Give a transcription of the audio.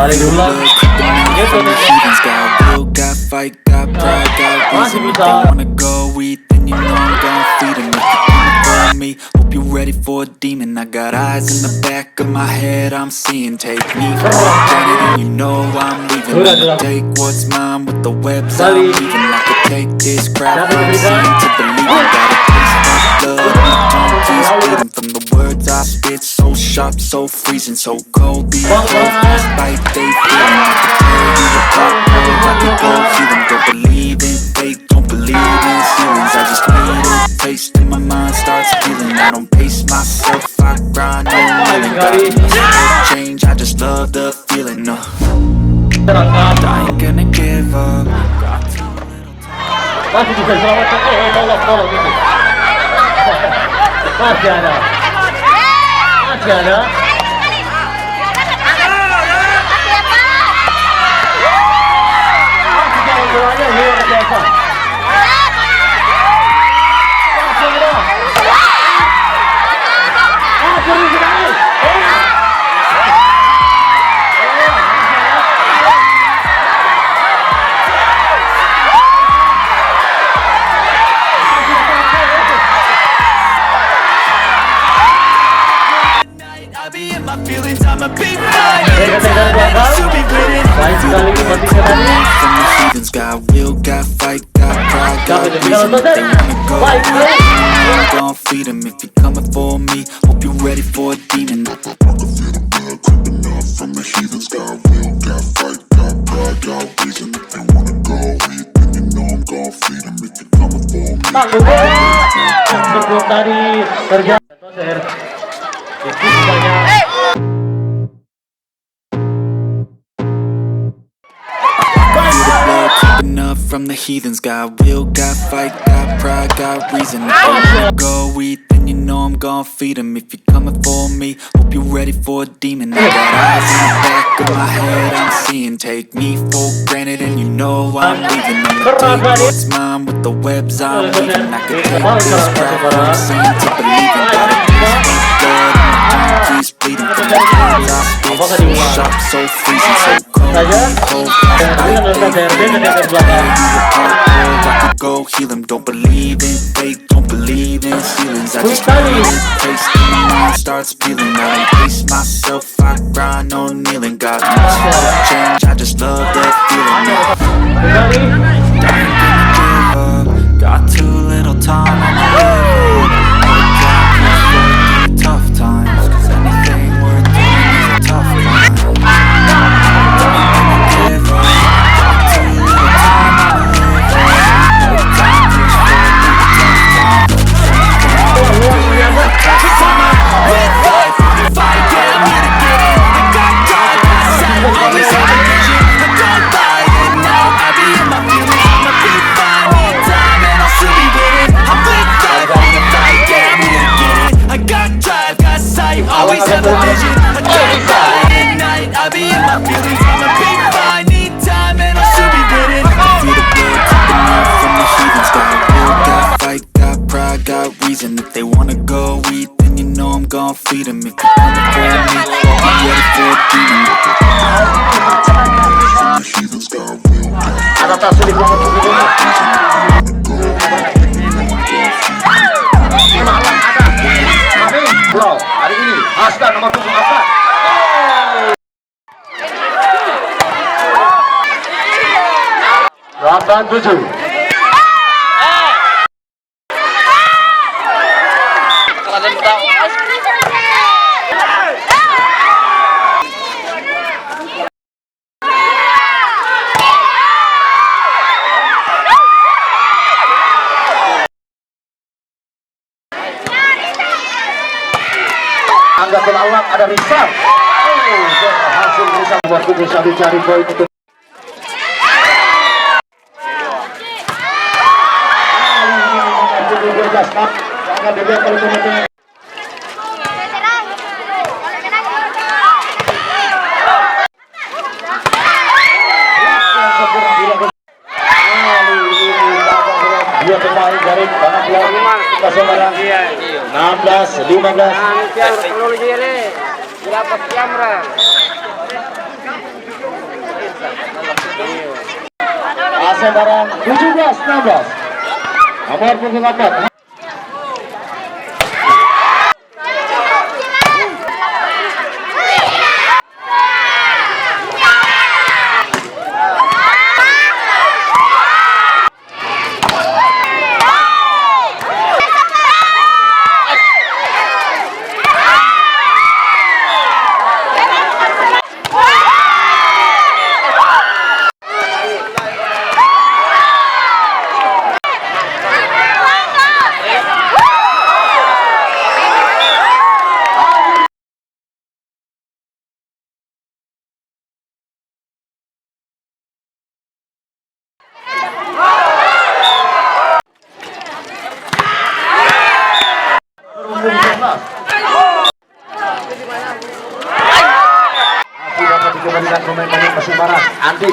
Balik dulu. From the heathens, got will, got fight, got pride, got reason. If they wanna go eat, then you know I'm gon' feed them. If you're coming for me, hope you're ready for a demon. I got eyes in the back of my head, I'm seeing. Take me for granted and you know I'm leaving. I'ma take what's mine with the webs I'm leaving. I could take this crap from seeing to believing. Got a taste for blood, my tongue keeps bleeding. From the words I spit, so sharp, so freezing, so cold. These words bite, they feeling. I could tear you apart, I could go see them. Don't believe in fate, don't believe in ceilings. I just need a taste in my mind starts feeling. I don't pace myself, I grind on kneeling. Got no change, I just love the feeling. I ain't gonna give up. Got too little time. Masih bisa selamatkan. Tolong gitu. Masih ada. Masih ada. Masih jalan bolanya luar biasa. Masih ada. Seru sekali. Got will, got fight, got pride, got reason. If they wanna go, I'm gon' feed them. If you're coming for me, hope you're ready for a demon. I can feel the blood creeping up from the heathens. Got will, got fight, got pride, got reason. If they wanna go eat, then you know I'm gon' feed them. If you're coming for me. Sebelum tadi terjadi Creeping up from the heathens. Got will, got fight, got pride, got reason. If they wanna go eat, then you know I'm gon' feed them. If you're coming for me, hope you're ready for a demon. I got eyes in the back of my head, I'm seeing. Take me for granted and you know I'm leaving. I'ma take what's mine with the webs I'm weaving. I could take this crap from seeing to believing. Got a piece of blood and my tongue keeps bleeding. From the words I spit, so sharp, so freezing, so cold. I could go heal them. Don't believe in fate, don't believe in ceilings. I just need a taste in my mind starts peeling. I don't pace myself, I grind on kneeling. Got no change, I just love that feeling. I ain't gonna give up. Got too little time on my head. Tough times, 'cause anything worth doing is a tough climb. Always have a vision, I don't cry at night. I be in my feelings, I'ma be fine. Need time and I'll still be winning. I can feel the blood creeping up from the heathens. Got will, got fight, got pride, got reason. If they wanna go eat, then you know I'm gon' feed them. If you're coming for me, I'll be ready for a demon. From the heathens, got will, got fight, got Bro, hari ini Aslan nomor 7 Aslan. Delapan 7. Anggap berlawak ada Rizal. Berhasil Rizal buat bisa dicari poin untuk jangan dilihat kalau teman-teman. Dua pemain dari Kecamatan 16, 15. Sebaran 17-16. Nomor punggung 4. Masih dapat dikembalikan pemain-pemain Persibara. Andi.